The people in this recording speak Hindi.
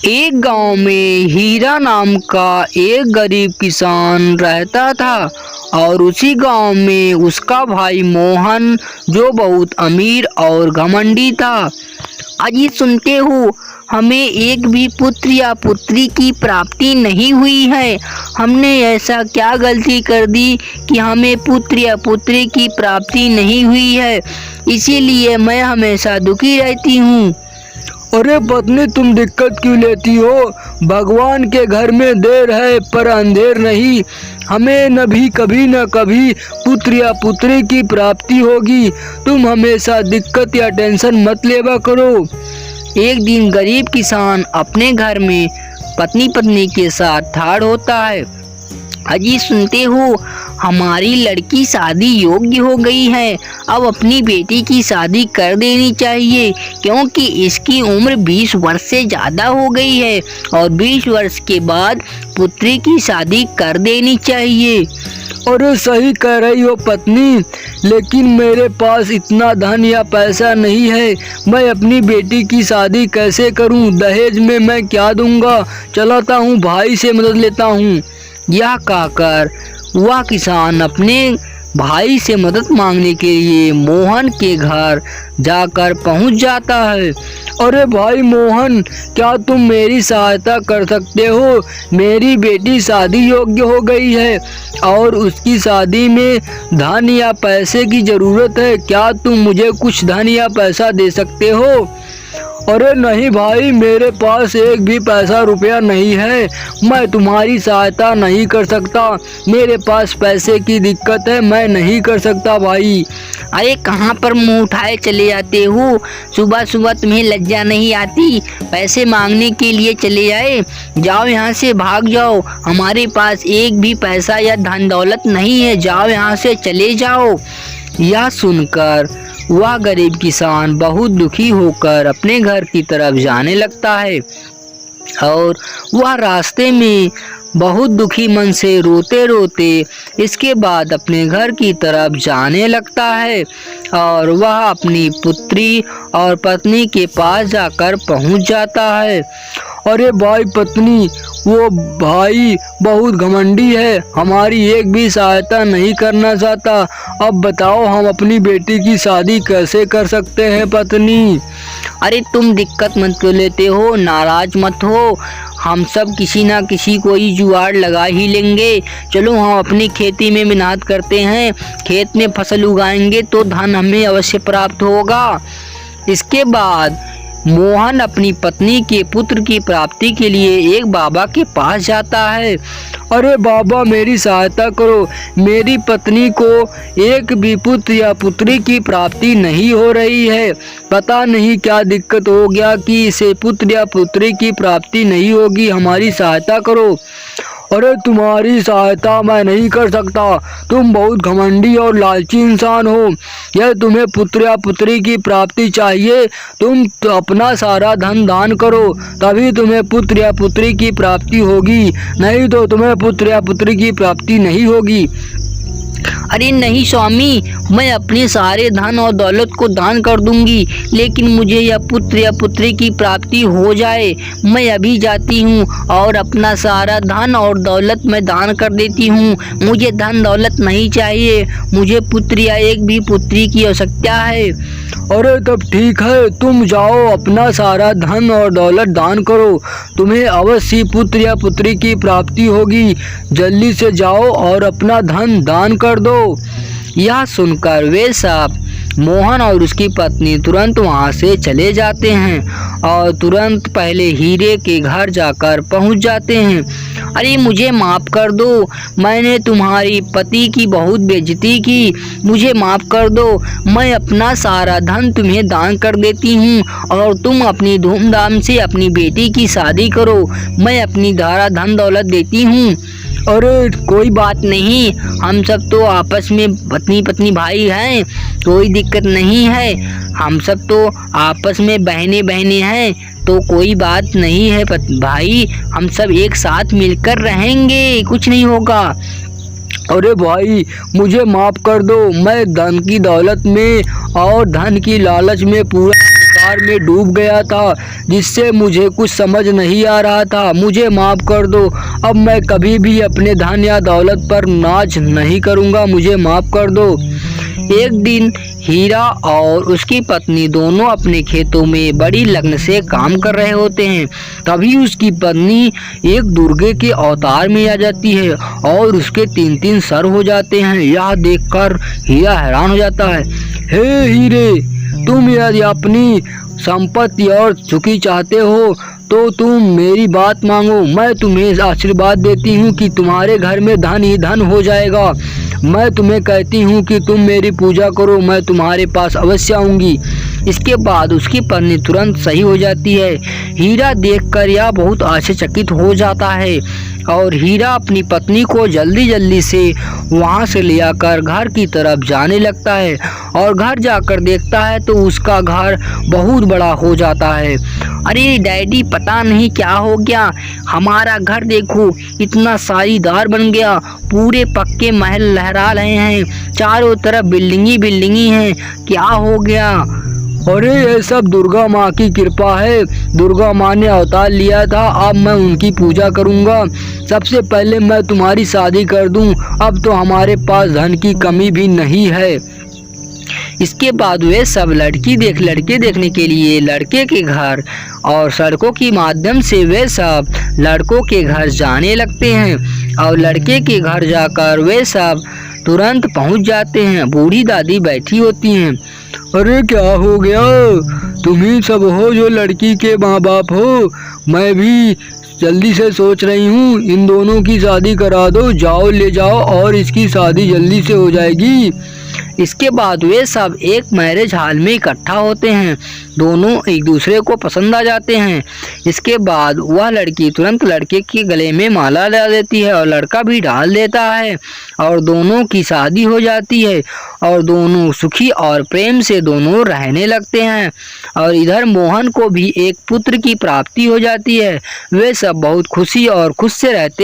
एक गांव में हीरा नाम का एक गरीब किसान रहता था और उसी गांव में उसका भाई मोहन जो बहुत अमीर और घमंडी था। अजी सुनते हो, हमें एक भी पुत्र या पुत्री की प्राप्ति नहीं हुई है। हमने ऐसा क्या गलती कर दी कि हमें पुत्र या पुत्री की प्राप्ति नहीं हुई है, इसीलिए मैं हमेशा दुखी रहती हूँ। अरे पत्नी, तुम दिक्कत क्यों लेती हो? भगवान के घर में देर है पर अंधेर नहीं। हमें कभी न कभी पुत्र या पुत्री की प्राप्ति होगी। तुम हमेशा दिक्कत या टेंशन मत लेवा करो। एक दिन गरीब किसान अपने घर में पत्नी के साथ ठाड़ होता है। अजी सुनते हो, हमारी लड़की शादी योग्य हो गई है। अब अपनी बेटी की शादी कर देनी चाहिए, क्योंकि इसकी उम्र 20 वर्ष से ज़्यादा हो गई है और 20 वर्ष के बाद पुत्री की शादी कर देनी चाहिए। अरे सही कह रही हो पत्नी, लेकिन मेरे पास इतना धन या पैसा नहीं है। मैं अपनी बेटी की शादी कैसे करूं? दहेज में मैं क्या दूंगा? चलाता हूं, भाई से मदद लेता हूं। यह कहकर वह किसान अपने भाई से मदद मांगने के लिए मोहन के घर जाकर पहुंच जाता है। अरे भाई मोहन, क्या तुम मेरी सहायता कर सकते हो? मेरी बेटी शादी योग्य हो गई है और उसकी शादी में धन या पैसे की ज़रूरत है। क्या तुम मुझे कुछ धन या पैसा दे सकते हो? अरे नहीं भाई, मेरे पास एक भी पैसा रुपया नहीं है। मैं तुम्हारी सहायता नहीं कर सकता। मेरे पास पैसे की दिक्कत है, मैं नहीं कर सकता भाई। अरे कहाँ पर मुंह उठाए चले जाते हो? सुबह सुबह तुम्हें लज्जा नहीं आती? पैसे मांगने के लिए चले आए? जाओ यहाँ से, भाग जाओ। हमारे पास एक भी पैसा या धन दौलत नहीं है। जाओ यहाँ से, चले जाओ। यह सुनकर वह गरीब किसान बहुत दुखी होकर अपने घर की तरफ जाने लगता है और वह रास्ते में बहुत दुखी मन से रोते रोते इसके बाद अपने घर की तरफ जाने लगता है और वह अपनी पुत्री और पत्नी के पास जाकर पहुंच जाता है। अरे भाई पत्नी, वो भाई बहुत घमंडी है, हमारी एक भी सहायता नहीं करना चाहता। अब बताओ, हम अपनी बेटी की शादी कैसे कर सकते हैं पत्नी? अरे तुम दिक्कत मत लेते हो, नाराज मत हो। हम सब किसी ना किसी कोई जुगाड़ लगा ही लेंगे। चलो हम अपनी खेती में मेहनत करते हैं, खेत में फसल उगाएंगे तो धन हमें अवश्य प्राप्त होगा। इसके बाद मोहन अपनी पत्नी के पुत्र की प्राप्ति के लिए एक बाबा के पास जाता है। अरे बाबा, मेरी सहायता करो। मेरी पत्नी को एक भी पुत्र या पुत्री की प्राप्ति नहीं हो रही है। पता नहीं क्या दिक्कत हो गया कि इसे पुत्र या पुत्री की प्राप्ति नहीं होगी। हमारी सहायता करो। अरे तुम्हारी सहायता मैं नहीं कर सकता। तुम बहुत घमंडी और लालची इंसान हो। यह तुम्हें पुत्र या पुत्री की प्राप्ति चाहिए, तुम तो अपना सारा धन दान करो, तभी तुम्हें पुत्र या पुत्री की प्राप्ति होगी, नहीं तो तुम्हें पुत्र या पुत्री की प्राप्ति नहीं होगी। अरे नहीं स्वामी, मैं अपने सारे धन और दौलत को दान कर दूंगी, लेकिन मुझे यह पुत्र या पुत्री की प्राप्ति हो जाए। मैं अभी जाती हूँ और अपना सारा धन और दौलत मैं दान कर देती हूँ। मुझे धन दौलत नहीं चाहिए, मुझे पुत्र या एक भी पुत्री की आवश्यकता है। अरे तब ठीक है, तुम जाओ, अपना सारा धन और दौलत दान करो, तुम्हें अवश्य पुत्र या पुत्री की प्राप्ति होगी। जल्दी से जाओ और अपना धन दान कर दो। यह सुनकर वे सब मोहन और उसकी पत्नी तुरंत वहां से चले जाते हैं और तुरंत पहले हीरे के घर जाकर पहुंच जाते हैं। अरे मुझे माफ़ कर दो, मैंने तुम्हारी पति की बहुत बेइज्जती की, मुझे माफ़ कर दो। मैं अपना सारा धन तुम्हें दान कर देती हूँ और तुम अपनी धूमधाम से अपनी बेटी की शादी करो। मैं अपनी धारा धन दौलत देती हूँ। अरे कोई बात नहीं, हम सब तो आपस में पत्नी भाई हैं, कोई दिक्कत नहीं है। हम सब तो आपस में बहने हैं, तो कोई बात नहीं है भाई। हम सब एक साथ मिलकर रहेंगे, कुछ नहीं होगा। अरे भाई, मुझे माफ़ कर दो। मैं धन की दौलत में और धन की लालच में पूरा संसार में डूब गया था, जिससे मुझे कुछ समझ नहीं आ रहा था। मुझे माफ़ कर दो। अब मैं कभी भी अपने धन या दौलत पर नाज नहीं करूँगा। मुझे माफ़ कर दो। एक दिन हीरा और उसकी पत्नी दोनों अपने खेतों में बड़ी लगन से काम कर रहे होते हैं। तभी उसकी पत्नी एक दुर्गे के अवतार में आ जाती है और उसके 3-3 सर हो जाते हैं। यह देखकर हीरा हैरान हो जाता है। हे हीरे, तुम यदि अपनी संपत्ति और सुखी चाहते हो तो तुम मेरी बात मांगो। मैं तुम्हें आशीर्वाद देती हूँ कि तुम्हारे घर में धन ही धन हो जाएगा। मैं तुम्हें कहती हूँ कि तुम मेरी पूजा करो, मैं तुम्हारे पास अवश्य आऊँगी। इसके बाद उसकी पत्नी तुरंत सही हो जाती है। हीरा देखकर यह बहुत आश्चर्यचकित हो जाता है और हीरा अपनी पत्नी को जल्दी जल्दी से वहाँ से ले आकर घर की तरफ जाने लगता है और घर जाकर देखता है तो उसका घर बहुत बड़ा हो जाता है। अरे डैडी, पता नहीं क्या हो गया, हमारा घर देखो इतना सारीदार बन गया। पूरे पक्के महल लहरा रहे हैं, चारों तरफ बिल्डिंगी बिल्डिंगी हैं। क्या हो गया? अरे ये सब दुर्गा माँ की कृपा है। दुर्गा माँ ने अवतार लिया था, अब मैं उनकी पूजा करूँगा। सबसे पहले मैं तुम्हारी शादी कर दूँ। अब तो हमारे पास धन की कमी भी नहीं है। इसके बाद वे सब लड़के देखने के लिए लड़के के घर और सड़कों के माध्यम से वे सब लड़कों के घर जाने लगते हैं और लड़के के घर जाकर वे सब तुरंत पहुंच जाते हैं। बूढ़ी दादी बैठी होती हैं। अरे क्या हो गया? तुम ही सब हो जो लड़की के माँ बाप हो। मैं भी जल्दी से सोच रही हूँ इन दोनों की शादी करा दो। जाओ, ले जाओ और इसकी शादी जल्दी से हो जाएगी। इसके बाद वे सब एक मैरिज हॉल में इकट्ठा होते हैं। दोनों एक दूसरे को पसंद आ जाते हैं। इसके बाद वह लड़की तुरंत लड़के के गले में माला डाल देती है और लड़का भी डाल देता है और दोनों की शादी हो जाती है और दोनों सुखी और प्रेम से दोनों रहने लगते हैं। और इधर मोहन को भी एक पुत्र की प्राप्ति हो जाती है। वे सब बहुत खुशी और खुश से रहते